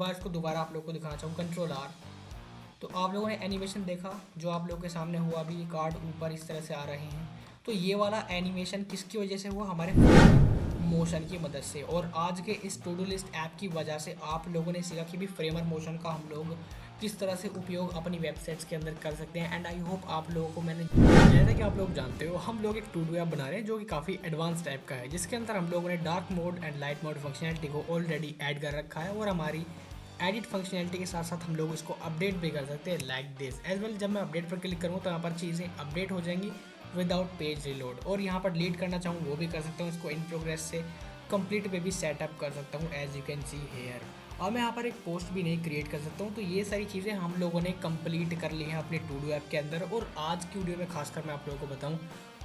बार इसको दोबारा आप लोग को दिखाना चाहूँ, कंट्रोल आर। तो आप लोगों ने एनिमेशन देखा जो आप लोग के सामने हुआ, अभी ये कार्ड ऊपर इस तरह से आ रहे हैं। तो ये वाला एनिमेशन किसकी वजह से हुआ? हमारे फ्रेमर मोशन की मदद से। और आज के इस टू डू लिस्ट ऐप की वजह से आप लोगों ने सीखा कि भी फ्रेमर मोशन का हम लोग किस तरह से उपयोग अपनी वेबसाइट्स के अंदर कर सकते हैं। एंड आई होप आप लोगों को मैंने, जैसा कि आप लोग जानते हो, हम लोग एक टू डू ऐप बना रहे हैं जो कि काफ़ी एडवांस टाइप का है, जिसके अंदर हम लोगों ने dark mode and light mode functionality को ऑलरेडी ऐड कर रखा है। और हमारी एडिट फंक्शनैलिटी के साथ साथ हम लोग इसको अपडेट भी कर सकते हैं लाइक दिस एज वेल। जब मैं अपडेट पर क्लिक करूँगा तो यहाँ पर चीज़ें अपडेट हो जाएंगी विदाउट पेज रिलोड। और यहाँ पर डिलीट करना चाहूँ वो भी कर सकता हूँ, इसको इन प्रोग्रेस से कंप्लीट पे भी सेटअप कर सकता हूँ as you can see here. और मैं यहाँ पर एक पोस्ट भी नहीं क्रिएट कर सकता हूँ। तो ये सारी चीज़ें हम लोगों ने कंप्लीट कर ली हैं अपने टू डू ऐप के अंदर। और आज की वीडियो में खासकर मैं आप लोगों को बताऊँ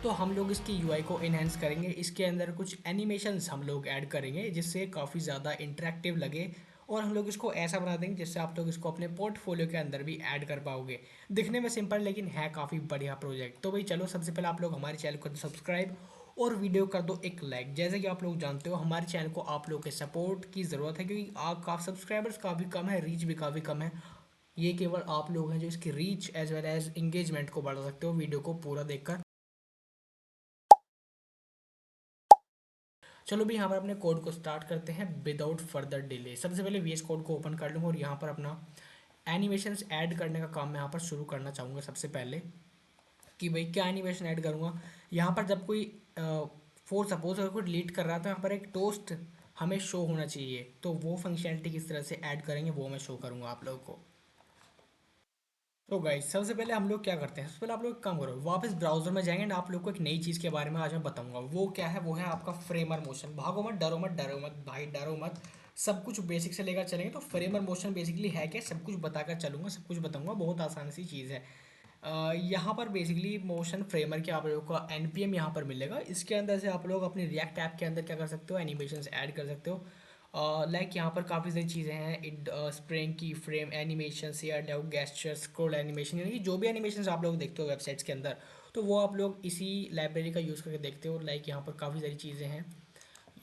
तो हम लोग इसकी यूआई को इन्हेंस करेंगे, इसके अंदर कुछ एनिमेशंस हम लोग ऐड करेंगे जिससे काफ़ी ज़्यादा इंटरेक्टिव लगे। और हम लोग इसको ऐसा बना देंगे जिससे आप लोग इसको अपने पोर्टफोलियो के अंदर भी ऐड कर पाओगे। दिखने में सिंपल लेकिन है काफ़ी बढ़िया प्रोजेक्ट। तो भाई चलो, सबसे पहले आप लोग हमारे चैनल को सब्सक्राइब और वीडियो कर दो एक लाइक। जैसे कि आप लोग जानते हो हमारे चैनल को आप लोग के सपोर्ट की ज़रूरत है, क्योंकि आप सब्सक्राइबर्स काफ़ी कम है, रीच भी काफ़ी कम है। ये केवल आप लोग हैं जो इसकी reach as well as engagement को बढ़ा सकते हो वीडियो को पूरा देखकर। चलो भी यहाँ पर अपने कोड को स्टार्ट करते हैं विदाउट फर्दर डिले। सबसे पहले वीएस कोड को ओपन कर लूँगा और यहाँ पर अपना एनिमेशंस ऐड करने का काम मैं यहाँ पर शुरू करना चाहूँगा। सबसे पहले कि भाई क्या एनिमेशन ऐड करूँगा, यहाँ पर जब कोई फॉर सपोज अगर कोई डिलीट कर रहा है तो यहाँ पर एक टोस्ट हमें शो होना चाहिए। तो वो फंक्शनैलिटी किस तरह से ऐड करेंगे वो मैं शो करूँगा आप लोगों को। तो गाइस सबसे पहले हम लोग क्या करते हैं, सबसे पहले आप लोग एक काम करो, वापस ब्राउजर में जाएंगे एंड आप लोग को एक नई चीज़ के बारे में आज मैं बताऊंगा। वो क्या है? वो है आपका फ्रेमर मोशन। भागो मत, डरो मत, डरो मत भाई, डरो मत। सब कुछ बेसिक से लेकर चलेंगे। तो फ्रेमर मोशन बेसिकली है क्या, सब कुछ बताकर चलूंगा, सब कुछ बताऊंगा। बहुत आसान सी चीज़ है। यहाँ पर बेसिकली मोशन फ्रेमर के आप लोगों को एनपीएम यहाँ पर मिलेगा। इसके अंदर से आप लोग अपने रिएक्ट ऐप के अंदर क्या कर सकते हो, एनिमेशंस ऐड कर सकते हो। लाइक यहाँ पर काफ़ी सारी चीज़ें हैं, इट स्प्रिंग की फ्रेम एनिमेशन, शेयर डाउ गेस्चर, स्क्रॉल एनिमेशन, यानी कि जो भी एनिमेशन आप लोग देखते हो वेबसाइट्स के अंदर तो वो आप लोग इसी लाइब्रेरी का यूज़ करके देखते हो। लाइक यहाँ पर काफ़ी सारी चीज़ें हैं,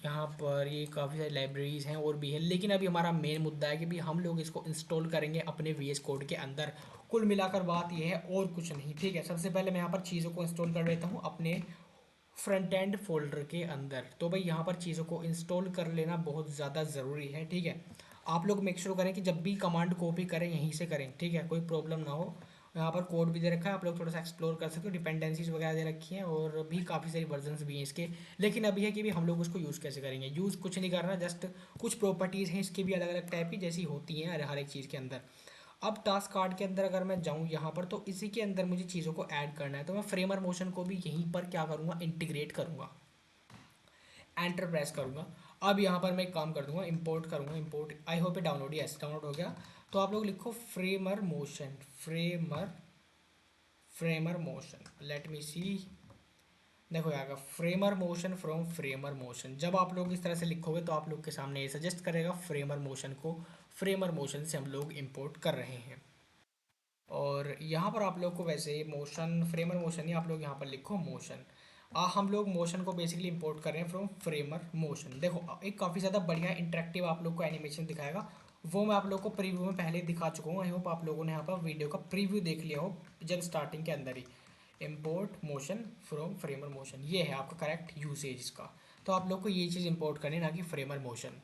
यहाँ पर ये काफ़ी सारी लाइब्रेरीज़ हैं और भी है। लेकिन अभी हमारा मेन मुद्दा है कि भी हम लोग इसको इंस्टॉल करेंगे अपने वीएस कोड के अंदर। कुल मिलाकर बात ये है और कुछ नहीं, ठीक है। सबसे पहले मैं यहाँ पर चीज़ों को इंस्टॉल कर लेता हूँ अपने फ्रंट एंड फोल्डर के अंदर। तो भाई यहाँ पर चीज़ों को इंस्टॉल कर लेना बहुत ज़्यादा ज़रूरी है, ठीक है। आप लोग मेक श्योर करें कि जब भी कमांड कॉपी करें यहीं से करें, ठीक है, कोई प्रॉब्लम ना हो। यहाँ पर कोड भी दे रखा है, आप लोग थोड़ा सा एक्सप्लोर कर सकते हो, डिपेंडेंसीज वगैरह दे रखी हैं और भी काफ़ी सारी वर्जन्स भी हैं इसके। लेकिन अभी है कि भी हम लोग उसको यूज़ कैसे करेंगे, यूज़ कुछ नहीं करना, जस्ट कुछ प्रॉपर्टीज़ हैं इसकी भी अलग अलग टाइप की जैसी होती हैं हर एक चीज़ के अंदर। अब टास्क कार्ड के अंदर अगर मैं जाऊँ यहाँ पर तो इसी के अंदर मुझे चीज़ों को ऐड करना है। तो मैं फ्रेमर मोशन को भी यहीं पर क्या करूँगा, इंटीग्रेट करूँगा, एंटर प्रेस करूँगा। अब यहाँ पर मैं एक काम कर दूंगा, इंपोर्ट करूँगा, import I hope download, yes download हो गया। तो आप लोग लिखो Framer Motion, Framer Framer Motion, let me see. देखो आएगा Framer Motion from framer Motion. जब आप लोग इस तरह से लिखोगे तो आप लोग के सामने ये सजेस्ट करेगा फ्रेमर मोशन को, फ्रेमर मोशन से हम लोग इंपोर्ट कर रहे हैं। और यहाँ पर आप लोग को वैसे मोशन, फ्रेमर मोशन ही आप लोग यहाँ पर लिखो मोशन। हम लोग मोशन को बेसिकली इंपोर्ट कर रहे हैं फ्रॉम फ्रेमर मोशन। देखो एक काफ़ी ज़्यादा बढ़िया इंटरेक्टिव आप लोग को एनिमेशन दिखाएगा। वो मैं आप लोग को प्रीव्यू में पहले दिखा चुका हूँ। आई होप आप लोगों ने यहाँ पर वीडियो का प्रीव्यू देख लिया हो जब स्टार्टिंग के अंदर ही। Import motion from framer Motion, ये है आपका करेक्ट यूसेज इसका। तो आप लोग को ये चीज़ इंपोर्ट करनी है, ना कि फ्रेमर मोशन।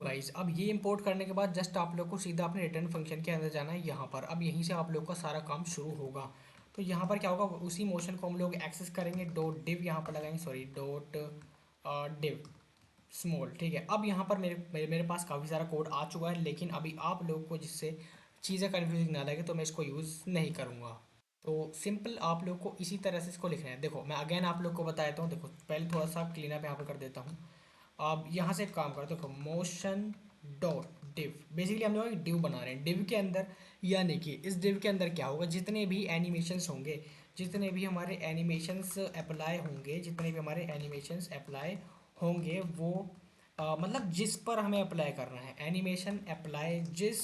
गाइस अब ये इंपोर्ट करने के बाद जस्ट आप लोग को सीधा अपने रिटर्न फंक्शन के अंदर जाना है यहाँ पर। अब यहीं से आप लोग का सारा काम शुरू होगा। तो यहाँ पर क्या होगा, उसी मोशन को हम लोग एक्सेस करेंगे, डॉट डिव यहाँ पर लगाएंगे, सॉरी डॉट डिव स्मॉल, ठीक है। अब यहाँ पर मेरे पास काफ़ी सारा कोड आ चुका है, लेकिन अभी आप लोग को जिससे चीज़ें कन्फ्यूजिंग ना लगे तो मैं इसको यूज़ नहीं करूँगा। तो सिंपल आप लोग को इसी तरह से इसको लिखना है। देखो मैं अगेन आप लोग को बता देता हूँ, देखो पहले थोड़ा सा क्लीन अप यहाँ पर कर देता हूँ। अब यहाँ से एक काम करो, देखो मोशन डॉट डिव, बेसिकली हम लोग एक डिव बना रहे हैं डिव के अंदर। यानी कि इस डिव के अंदर क्या होगा, जितने भी एनिमेशंस होंगे, जितने भी हमारे एनिमेशंस अप्लाई होंगे, जितने भी हमारे एनिमेशंस अप्लाई होंगे वो मतलब जिस पर हमें अप्लाई करना है एनिमेशन अप्लाई, जिस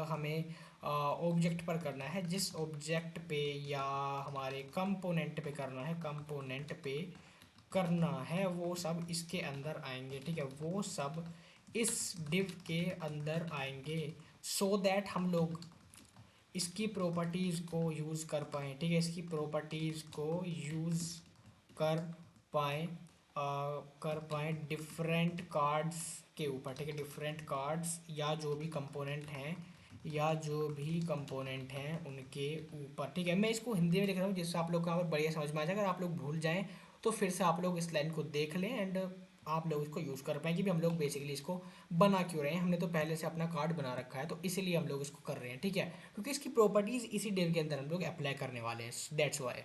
हमें ऑब्जेक्ट पर करना है, जिस ऑब्जेक्ट पे या हमारे कंपोनेंट पे करना है, कंपोनेंट पे करना है, वो सब इसके अंदर आएंगे, ठीक है। वो सब इस डिव के अंदर आएंगे सो दैट हम लोग इसकी प्रॉपर्टीज़ को यूज़ कर पाएँ, ठीक है, इसकी प्रॉपर्टीज़ को यूज़ कर पाएँ, कर पाएँ डिफरेंट कार्ड्स के ऊपर, ठीक है, डिफरेंट कार्ड्स या जो भी कंपोनेंट हैं, या जो भी कंपोनेंट हैं उनके ऊपर, ठीक है। मैं इसको हिंदी में लिख रहा हूँ जिससे आप लोग को यहाँ पर बढ़िया समझ में आ जाए। अगर आप लोग भूल जाएँ तो फिर से आप लोग इस लाइन को देख लें एंड आप लोग इसको यूज़ कर पाएँ कि भी हम लोग बेसिकली इसको बना क्यों रहे हैं। हमने तो पहले से अपना कार्ड बना रखा है तो इसीलिए हम लोग इसको कर रहे हैं, ठीक है, क्योंकि इसकी प्रॉपर्टीज़ इसी डिव के अंदर हम लोग अप्लाई करने वाले हैं, दैट्स वाई।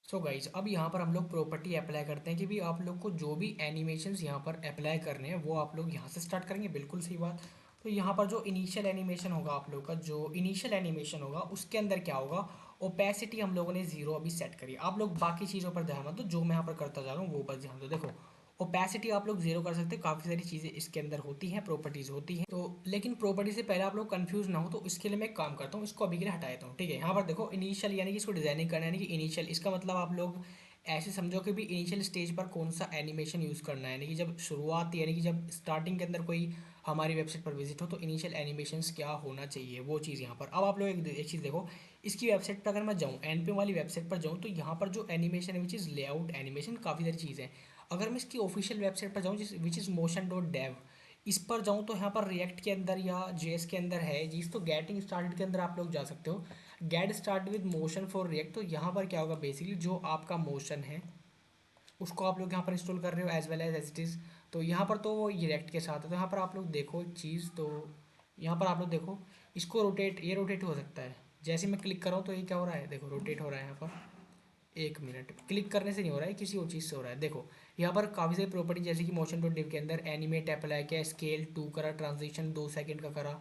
सो गाइज अब यहाँ पर हम लोग प्रॉपर्टी अप्लाई करते हैं कि भी आप लोग को जो भी एनिमेशंस यहाँ पर अप्लाई करने हैं वो आप लोग यहाँ से स्टार्ट करेंगे, बिल्कुल सही बात। तो यहाँ पर जो इनिशियल एनिमेशन होगा आप लोग का, जो इनिशियल एनिमेशन होगा उसके अंदर क्या होगा, ओपेसिटी हम लोगों ने जीरो अभी सेट करी। आप लोग बाकी चीज़ों पर ध्यान मत दो, जो मैं यहाँ पर करता जा रहा हूँ वो बस ध्यान दो। देखो ओपेसिटी आप लोग जीरो कर सकते हो, काफ़ी सारी चीज़ें इसके अंदर होती हैं, प्रॉपर्टीज़ होती हैं तो, लेकिन प्रॉपर्टी से पहले आप लोग कंफ्यूज ना हो तो इसके लिए मैं एक काम करता हूँ, इसको अभी के लिए हटा देता हूँ, ठीक है। यहाँ पर देखो इनिशियल यानी कि इसको डिजाइनिंग करना है, यानी कि इनिशियल इसका मतलब आप लोग ऐसे समझो कि भी इनिशियल स्टेज पर कौन सा एनिमेशन यूज़ करना है, यानी कि जब शुरुआत यानी कि जब स्टार्टिंग के अंदर कोई हमारी वेबसाइट पर विजिट हो तो इनिशियल एनिमेशंस क्या होना चाहिए वो चीज़ यहाँ पर। अब आप लोग एक चीज़ देखो, इसकी वेबसाइट पर अगर मैं जाऊँ एनपीएम वाली वेबसाइट पर जाऊँ तो यहाँ पर जो एनिमेशन है विच इज़ लेआउट एनिमेशन, काफ़ी सारी चीज़ें हैं। अगर मैं इसकी ऑफिशियल वेबसाइट पर जाऊँ जिस which is motion dot dev, इस पर जाऊँ तो यहाँ पर रिएक्ट के अंदर या जेएस के अंदर है जिस, तो गेटिंग स्टार्टेड के अंदर आप लोग जा सकते हो, get start with motion for react. तो यहाँ पर क्या होगा, बेसिकली जो आपका मोशन है उसको आप लोग यहाँ पर इंस्टॉल कर रहे हो as well as it is. तो यहाँ पर तो वो रिएक्ट के साथ है, तो यहाँ पर आप लोग देखो एक चीज़, तो यहाँ पर आप लोग देखो इसको रोटेट, ये रोटेट हो सकता है। जैसे मैं क्लिक कर रहा हूँ तो ये क्या हो रहा है, देखो रोटेट हो रहा है यहाँ पर। एक मिनट, क्लिक करने से नहीं हो रहा है, किसी और चीज़ से हो रहा है। देखो यहाँ पर काफ़ी सारी प्रॉपर्टी जैसे कि मोशन डॉट डिव के अंदर एनिमेट अप्लाई किया, स्केल 2 करा, ट्रांजिशन 2 सेकंड का करा,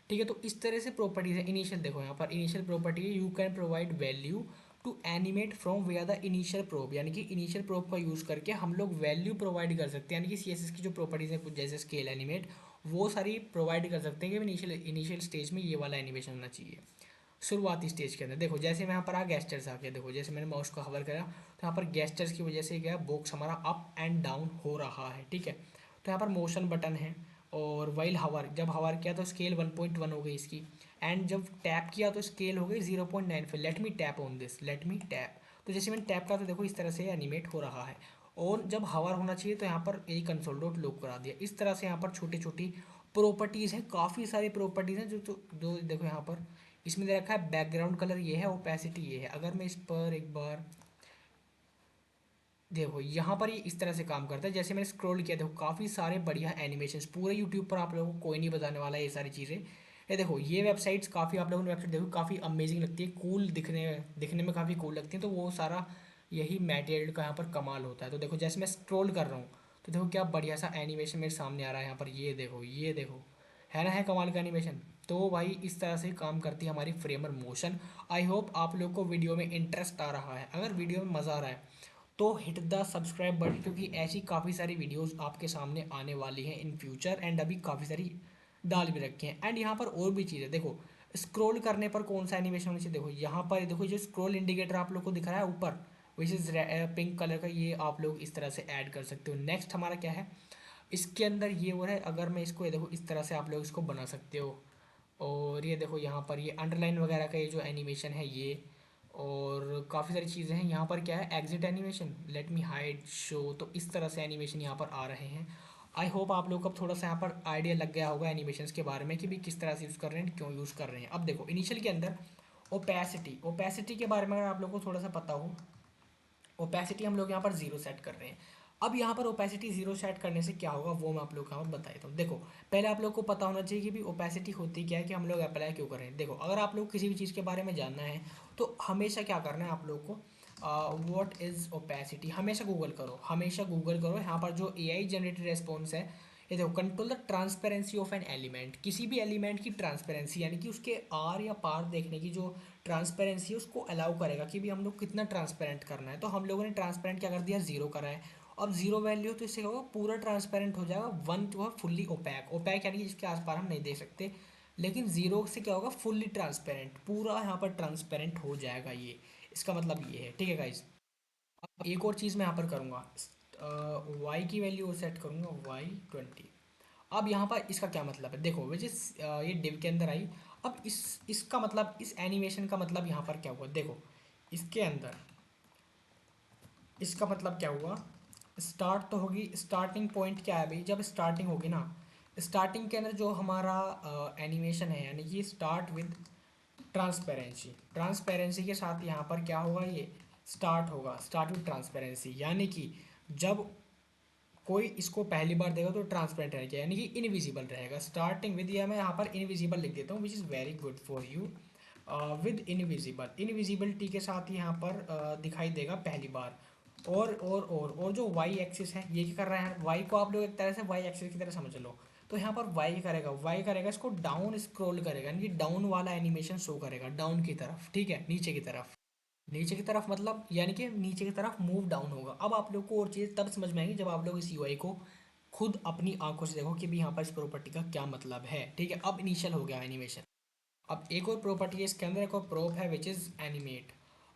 ठीक है। तो इस तरह से प्रॉपर्टीज है। इनिशियल देखो यहाँ पर इनिशियल प्रॉपर्टी है, you can provide value to animate from where the initial prop, यानी कि इनिशियल प्रोब का यूज़ करके हम लोग वैल्यू प्रोवाइड कर सकते हैं, यानी कि सीएसएस की जो प्रॉपर्टीज़ है कुछ जैसे स्केल एनिमेट वो सारी प्रोवाइड कर सकते हैं कि इनिशियल इनिशियल स्टेज में ये वाला एनिमेशन होना चाहिए। शुरुआती स्टेज के अंदर देखो जैसे मैं यहाँ पर गेस्टर्स आ गया, देखो जैसे मैंने माउस को हवर करा तो यहाँ पर गेस्टर्स की वजह से क्या बॉक्स हमारा अप एंड डाउन हो रहा है, ठीक है। तो यहाँ पर मोशन बटन है और वाइल हवर, जब हवर किया तो स्केल 1.1 हो गई इसकी, एंड जब टैप किया तो स्केल हो गई 0.9। फिर let me tap on this, let me tap, तो जैसे मैंने टैप करा तो देखो इस तरह से एनिमेट हो रहा है। और जब हवर होना चाहिए तो यहाँ पर एक कंसोल डॉट लॉक करा दिया। इस तरह से यहाँ पर छोटी छोटी प्रॉपर्टीज़ हैं, काफ़ी सारी प्रॉपर्टीज़ हैं जो देखो यहाँ पर इसमें दे रखा है बैकग्राउंड कलर ये है, ओपेसिटी ये है। अगर मैं इस पर एक बार देखो यहाँ पर ये इस तरह से काम करता है, जैसे मैंने स्क्रॉल किया देखो काफ़ी सारे बढ़िया एनिमेशंस, पूरे यूट्यूब पर आप लोगों को कोई नहीं बताने वाला है ये सारी चीज़ें। ये देखो ये वेबसाइट्स काफ़ी, आप लोगों ने वेबसाइट देखो काफ़ी अमेजिंग लगती है, कूल दिखने में काफ़ी कूल लगती है, तो वो सारा यही मटेरियल का यहाँ पर कमाल होता है। तो देखो जैसे मैं स्क्रॉल कर रहा हूँ तो देखो क्या बढ़िया सा एनिमेशन मेरे सामने आ रहा है यहाँ पर, ये देखो ये देखो, है ना, है कमाल का एनिमेशन। तो भाई इस तरह से काम करती है हमारी फ्रेमर मोशन। आई होप आप लोग को वीडियो में इंटरेस्ट आ रहा है, अगर वीडियो में मज़ा आ रहा है तो हिट द सब्सक्राइब बटन, क्योंकि ऐसी काफ़ी सारी वीडियोस आपके सामने आने वाली हैं इन फ्यूचर, एंड अभी काफ़ी सारी डाल भी रखे हैं। एंड यहाँ पर और भी चीज़ है, देखो स्क्रॉल करने पर कौन सा एनिमेशन होना चाहिए, देखो यहाँ पर देखो जो स्क्रॉल इंडिकेटर आप लोग को दिख रहा है ऊपर विच इज़ पिंक कलर का, ये आप लोग इस तरह से ऐड कर सकते हो। नेक्स्ट हमारा क्या है इसके अंदर ये वो है, अगर मैं इसको ये देखो इस तरह से आप लोग इसको बना सकते हो। और ये देखो यहाँ पर ये अंडरलाइन वगैरह का ये जो एनिमेशन है ये, और काफ़ी सारी चीज़ें हैं। यहाँ पर क्या है exit animation, let me hide show, तो इस तरह से एनिमेशन यहाँ पर आ रहे हैं। आई होप आप लोग को अब थोड़ा सा यहाँ पर आइडिया लग गया होगा एनिमेशंस के बारे में कि भी किस तरह से यूज़ कर रहे हैं, क्यों यूज़ कर रहे हैं। अब देखो इनिशियल के अंदर ओपेसिटी, ओपेसिटी के बारे में अगर आप लोग को थोड़ा सा पता हो, ओपेसिटी हम लोग यहाँ पर जीरो सेट कर रहे हैं। अब यहाँ पर ओपेसिटी जीरो सेट करने से क्या होगा वो मैं आप लोग को यहाँ पर बता देता हूँ। देखो पहले आप लोग को पता होना चाहिए कि भी ओपेसिटी होती क्या है, कि हम लोग अप्लाई क्यों कर रहे हैं। देखो अगर आप लोग किसी भी चीज़ के बारे में जानना है तो हमेशा क्या करना है आप लोग को, व्हाट इज़ ओपेसिटी हमेशा गूगल करो, हमेशा गूगल करो। यहाँ पर जो एआई जनरेटेड रेस्पॉन्स है ये देखो, control the transparency of an element, किसी भी एलिमेंट की ट्रांसपेरेंसी यानी कि उसके आर या पार देखने की जो ट्रांसपेरेंसी है उसको अलाउ करेगा कि भी हम लोग कितना ट्रांसपेरेंट करना है। तो हम लोगों ने ट्रांसपेरेंट क्या कर दिया, जीरो करा है। अब जीरो वैल्यू तो इससे क्या होगा, पूरा ट्रांसपेरेंट हो जाएगा। वन तो है फुल्ली ओपैक, ओपैक यानी कि जिसके आस पार हम नहीं देख सकते, लेकिन जीरो से क्या होगा फुल्ली ट्रांसपेरेंट, पूरा यहाँ पर ट्रांसपेरेंट हो जाएगा। ये इसका मतलब ये है, ठीक है गाइज। अब एक और चीज़ मैं यहाँ पर करूँगा, वाई की वैल्यू सेट करूँगा वाई 20, अब यहाँ पर इसका क्या मतलब है, देखो विच इज ये डिव के अंदर आई। अब इसका मतलब, इस एनिमेशन का मतलब यहाँ पर क्या हुआ, देखो इसके अंदर इसका मतलब क्या हुआ, स्टार्ट तो होगी, स्टार्टिंग पॉइंट क्या है भाई, जब स्टार्टिंग होगी ना, स्टार्टिंग के अंदर जो हमारा एनिमेशन है, यानी कि स्टार्ट विद ट्रांसपेरेंसी, ट्रांसपेरेंसी के साथ यहाँ पर क्या होगा, ये स्टार्ट होगा, स्टार्ट विद ट्रांसपेरेंसी, यानी कि जब कोई इसको पहली बार देगा तो ट्रांसपेरेंट रहेगा, यानी कि इनविजिबल रहेगा। स्टार्टिंग विद, या मैं यहाँ पर इनविजिबल लिख देता हूँ, which is very good for you. With invisible, invisibility के साथ यहाँ पर दिखाई देगा पहली बार। और जो वाई एक्सिस है, ये क्या कर रहा है, वाई को आप लोग एक तरह से वाई एक्सिस की तरह समझ लो। तो यहाँ पर वाई करेगा इसको डाउन स्क्रॉल करेगा, यानी कि डाउन वाला एनिमेशन शो करेगा, डाउन की तरफ, ठीक है, नीचे की तरफ। नीचे की तरफ मतलब यानी कि नीचे की तरफ मूव डाउन होगा। अब आप लोग को और चीज़ तब समझ में आएगी जब आप लोग इस यूआई को खुद अपनी आंखों से देखो कि भी यहाँ पर इस प्रॉपर्टी का क्या मतलब है, ठीक है। अब इनिशियल हो गया एनिमेशन। अब एक और प्रॉपर्टी है इसके अंदर, एक और प्रोप है विच इज़ एनिमेट।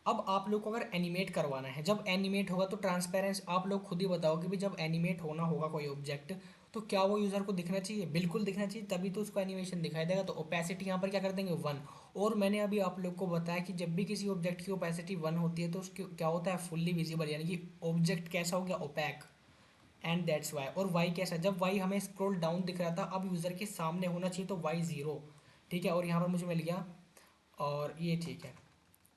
अब आप लोग को अगर एनिमेट करवाना है, जब एनिमेट होगा तो ट्रांसपेरेंस, आप लोग खुद ही बताओ कि भी जब एनिमेट होना होगा कोई ऑब्जेक्ट, तो क्या वो यूज़र को दिखना चाहिए, बिल्कुल दिखना चाहिए, तभी तो उसको एनिमेशन दिखाई देगा। तो ओपेसिटी यहाँ पर क्या कर देंगे, वन। और मैंने अभी आप लोग को बताया कि जब भी किसी ऑब्जेक्ट की ओपेसिटी वन होती है तो उसकी क्या होता है, फुल्ली विजिबल, यानी कि ऑब्जेक्ट कैसा हो गया, ओपैक। एंड दैट्स वाई, और वाई कैसा, जब वाई हमें स्क्रॉल डाउन दिख रहा था, अब यूज़र के सामने होना चाहिए तो वाई ज़ीरो, ठीक है। और यहाँ पर मुझे मिल गया, और ये ठीक है,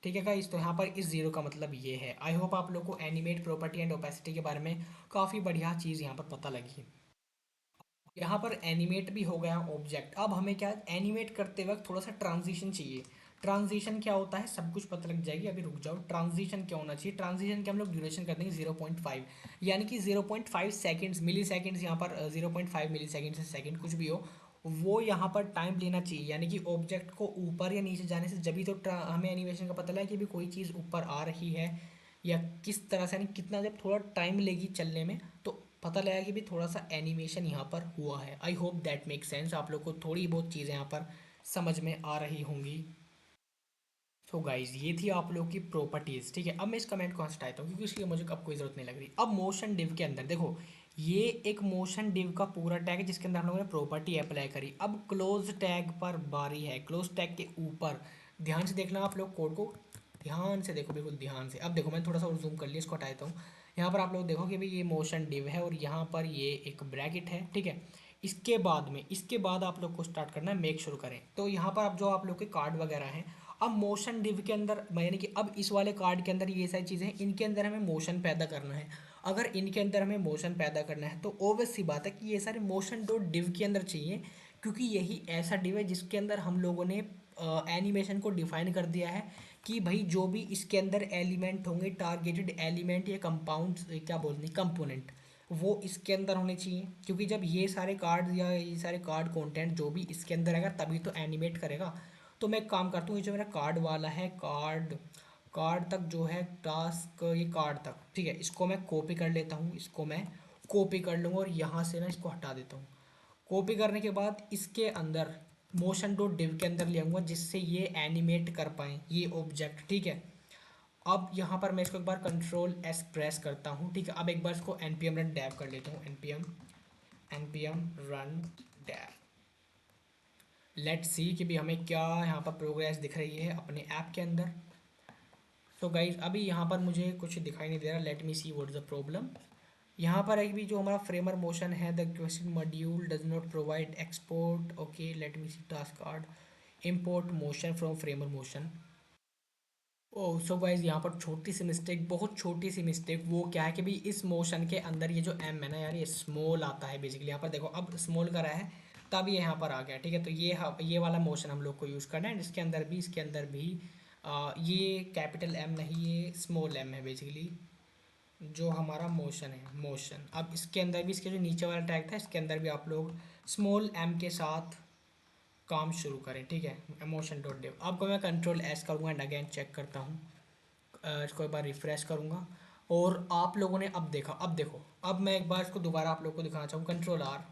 ठीक है गाइस। तो यहाँ पर इस जीरो का मतलब ये है। आई होप आप लोग को एनिमेट प्रॉपर्टी एंड ओपेसिटी के बारे में काफ़ी बढ़िया चीज़ यहाँ पर पता लगी। यहाँ पर एनिमेट भी हो गया ऑब्जेक्ट। अब हमें क्या, एनिमेट करते वक्त थोड़ा सा ट्रांजिशन चाहिए। ट्रांजिशन क्या होता है सब कुछ पता लग जाएगी, अभी रुक जाओ। ट्रांजिशन क्या होना चाहिए, ट्रांजिशन के हम लोग ड्यूरेशन कर देंगे 0.5, यानी कि 0.5 सेकेंड्स, मिली सेकेंड्स, यहाँ पर 0.5 मिली सेकेंड से सेकेंड कुछ भी हो, वो यहाँ पर टाइम लेना चाहिए। यानी कि ऑब्जेक्ट को ऊपर या नीचे जाने से जब भी तो हमें एनिमेशन का पता लगा कि भी कोई चीज़ ऊपर आ रही है या किस तरह से, यानी कितना, जब थोड़ा टाइम लेगी चलने में, तो पता लगा कि भी थोड़ा सा एनिमेशन यहाँ पर हुआ है। I hope that make sense, आप लोग को थोड़ी बहुत चीज़ें यहाँ पर समझ में आ रही होंगी। सो गाइज ये थी आप लोग की प्रॉपर्टीज़, ठीक है। अब मैं इस कमेंट को हटाता हूँ क्योंकि इसकी मुझे अब कोई ज़रूरत नहीं लग रही। अब मोशन डिव के अंदर देखो, ये एक मोशन डिव का पूरा टैग है जिसके अंदर हम लोगों ने प्रॉपर्टी अप्लाई करी। अब क्लोज टैग पर बारी है, क्लोज टैग के ऊपर ध्यान से देखना आप लोग, कोड को ध्यान से देखो, बिल्कुल ध्यान से। अब देखो मैं थोड़ा सा और जूम कर लिया, इसको हटा देता हूँ। यहाँ पर आप लोग देखो कि भाई ये मोशन डिव है और यहाँ पर ये एक ब्रैकेट है, ठीक है। इसके बाद आप लोग को स्टार्ट करना है, मेक शुरू करें। तो यहाँ पर अब जो आप लोग के कार्ड वगैरह हैं, अब मोशन डिव के अंदर, यानी कि अब इस वाले कार्ड के अंदर ये सारी चीज़ें हैं, इनके अंदर हमें मोशन पैदा करना है। अगर इनके अंदर हमें मोशन पैदा करना है तो ऑब्वियस सी बात है कि ये सारे मोशन डॉट डिव के अंदर चाहिए, क्योंकि यही ऐसा डिव है जिसके अंदर हम लोगों ने एनिमेशन को डिफाइन कर दिया है कि भाई जो भी इसके अंदर एलिमेंट होंगे, टारगेटेड एलिमेंट या कंपाउंड, क्या बोलते हैं, कंपोनेंट, वो इसके अंदर होने चाहिए। क्योंकि जब ये सारे कार्ड या ये सारे कार्ड कंटेंट जो भी इसके अंदर रहेगा तभी तो एनिमेट करेगा। तो मैं एक काम करता हूँ, ये जो मेरा कार्ड वाला है, कार्ड कार्ड तक जो है टास्क, ये कार्ड तक, ठीक है, इसको मैं कॉपी कर लेता हूँ, इसको मैं कॉपी कर लूँगा और यहाँ से ना इसको हटा देता हूँ। कॉपी करने के बाद इसके अंदर मोशन डॉट डिव के अंदर ले आऊँगा जिससे ये एनिमेट कर पाएँ ये ऑब्जेक्ट, ठीक है। अब यहाँ पर मैं इसको एक बार कंट्रोल एस प्रेस करता हूँ, ठीक है। अब एक बार इसको npm रन डैव कर लेता हूँ, npm run dive. Let's see कि भी हमें क्या यहाँ पर प्रोग्रेस दिख रही है अपने ऐप के अंदर। तो गाइज अभी यहाँ पर मुझे कुछ दिखाई नहीं दे रहा, let me see what is the problem. यहाँ पर एक भी जो हमारा फ्रेमर मोशन है, the question module does not provide export, okay let me see task card, import motion from framer motion. Oh so guys यहाँ पर छोटी सी मिस्टेक, बहुत छोटी सी मिस्टेक। वो क्या है कि भाई इस मोशन के अंदर ये जो एम है ना यार, ये स्मॉल आता है बेसिकली। यहाँ पर देखो अब स्मॉल करा है तब ये यहाँ पर आ गया, ठीक है। तो ये वाला मोशन हम लोग को यूज़ करना है। इसके अंदर भी ये कैपिटल एम नहीं, ये स्मॉल एम है बेसिकली, जो हमारा मोशन है, मोशन। अब इसके अंदर भी, इसके जो नीचे वाला टैग था, इसके अंदर भी आप लोग स्मॉल एम के साथ काम शुरू करें, ठीक है। इमोशन डॉट डिव, आपको मैं कंट्रोल एस करूँगा एंड अगेन चेक करता हूँ। इसको एक बार रिफ्रेश करूँगा और आप लोगों ने अब देखा, अब देखो, अब मैं एक बार इसको दोबारा आप लोगों को दिखाना चाहूँ, कंट्रोल आर।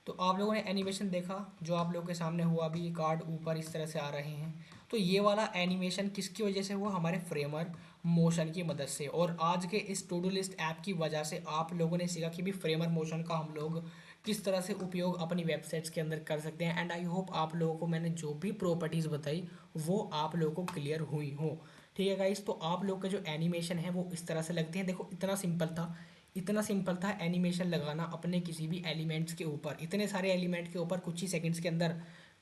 तो आप लोगों ने एनिमेशन देखा जो आप लोगों के सामने हुआ, भी कार्ड ऊपर इस तरह से आ रहे हैं। तो ये वाला एनिमेशन किसकी वजह से हुआ, हमारे फ्रेमर मोशन की मदद से। और आज के इस टू डू लिस्ट ऐप की वजह से आप लोगों ने सीखा कि भी फ्रेमर मोशन का हम लोग किस तरह से उपयोग अपनी वेबसाइट्स के अंदर कर सकते हैं। एंड आई होप आप लोगों को मैंने जो भी प्रॉपर्टीज़ बताई वो आप लोगों को क्लियर हुई हो। ठीक है गाइस, तो आप लोग का जो एनिमेशन है वो इस तरह से लगते हैं। देखो इतना सिंपल था, इतना सिंपल था एनिमेशन लगाना अपने किसी भी एलिमेंट्स के ऊपर, इतने सारे एलिमेंट के ऊपर कुछ ही सेकंड्स के अंदर,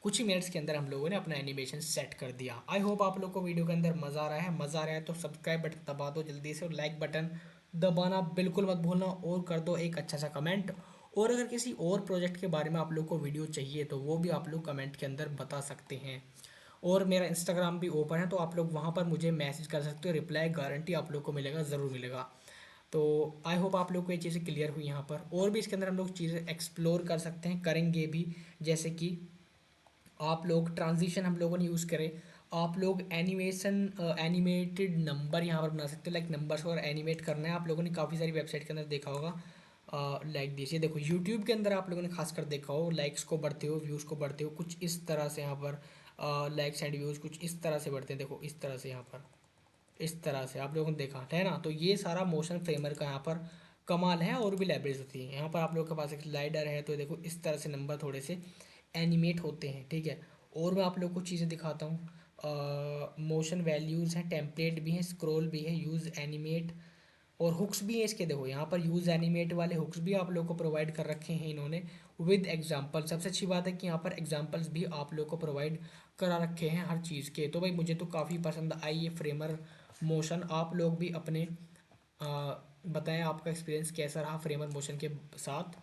कुछ ही मिनट्स के अंदर हम लोगों ने अपना एनिमेशन सेट कर दिया। आई होप आप लोग को वीडियो के अंदर मज़ा आ रहा है। मज़ा आ रहा है तो सब्सक्राइब बटन दबा दो जल्दी से, और लाइक बटन दबाना बिल्कुल मत भूलना, और कर दो एक अच्छा सा कमेंट। और अगर किसी और प्रोजेक्ट के बारे में आप लोग को वीडियो चाहिए तो वो भी आप लोग कमेंट के अंदर बता सकते हैं। और मेरा इंस्टाग्राम भी ओपन है, तो आप लोग वहाँ पर मुझे मैसेज कर सकते हो, रिप्लाई गारंटी आप लोग को मिलेगा, ज़रूर मिलेगा। तो आई होप आप लोग को ये चीज़ें क्लियर हुई यहाँ पर। और भी इसके अंदर हम लोग चीज़ें एक्सप्लोर कर सकते हैं, करेंगे भी। जैसे कि आप लोग ट्रांजिशन हम लोगों ने यूज़ करे, आप लोग एनिमेशन, एनिमेटेड नंबर यहाँ पर बना सकते हो। लाइक नंबर्स और एनिमेट करना है, आप लोगों ने काफ़ी सारी वेबसाइट के अंदर देखा होगा। लाइक दीजिए, देखो यूट्यूब के अंदर आप लोगों ने खासकर देखा हो, लाइक्स को बढ़ते हो, व्यूज़ को बढ़ते हो, कुछ इस तरह से यहाँ पर लाइक्स एंड व्यूज़ कुछ इस तरह से बढ़ते हैं। देखो इस तरह से यहाँ पर, इस तरह से आप लोगों ने देखा है ना। तो ये सारा मोशन फ्रेमर का यहाँ पर कमाल है। और भी लाइब्रेरीज होती है यहाँ पर, आप लोगों के पास एक स्लाइडर है तो देखो इस तरह से नंबर थोड़े से एनिमेट होते हैं। ठीक है, और मैं आप लोग को चीज़ें दिखाता हूँ। मोशन वैल्यूज़ हैं, टेम्पलेट भी हैं, स्क्रॉल भी है, यूज़ एनिमेट, और हुक्स भी हैं इसके। देखो यहाँ पर यूज़ एनिमेट वाले हुक्स भी आप लोग को प्रोवाइड कर रखे हैं इन्होंने विद एग्जांपल। सबसे अच्छी बात है कि यहाँ पर एग्जांपल्स भी आप लोग को प्रोवाइड करा रखे हैं हर चीज़ के। तो भाई मुझे तो काफ़ी पसंद आई ये फ्रेमर मोशन। आप लोग भी अपने बताएं आपका एक्सपीरियंस कैसा रहा फ्रेमर मोशन के साथ।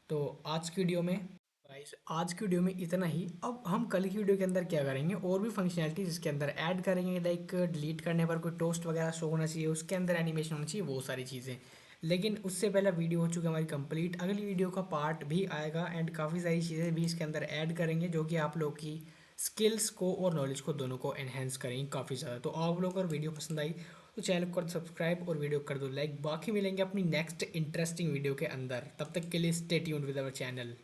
तो आज की वीडियो में, गाइस आज की वीडियो में इतना ही। अब हम कल की वीडियो के अंदर क्या करेंगे, और भी फंक्शनैलिटीज इसके अंदर ऐड करेंगे। लाइक डिलीट करने पर कोई टोस्ट वगैरह शो होना चाहिए, उसके अंदर एनिमेशन होना चाहिए, वो सारी चीज़ें। लेकिन उससे पहले वीडियो हो चुकी है हमारी कंप्लीट, अगली वीडियो का पार्ट भी आएगा एंड काफ़ी सारी चीज़ें भी इसके अंदर ऐड करेंगे जो कि आप लोग की स्किल्स को और नॉलेज को दोनों को एनहेंस करेंगे काफ़ी ज़्यादा। तो आप लोग अगर वीडियो पसंद आई तो चैनल को सब्सक्राइब और वीडियो कर दो लाइक। बाकी मिलेंगे अपनी नेक्स्ट इंटरेस्टिंग वीडियो के अंदर, तब तक के लिए stay tuned with our channel.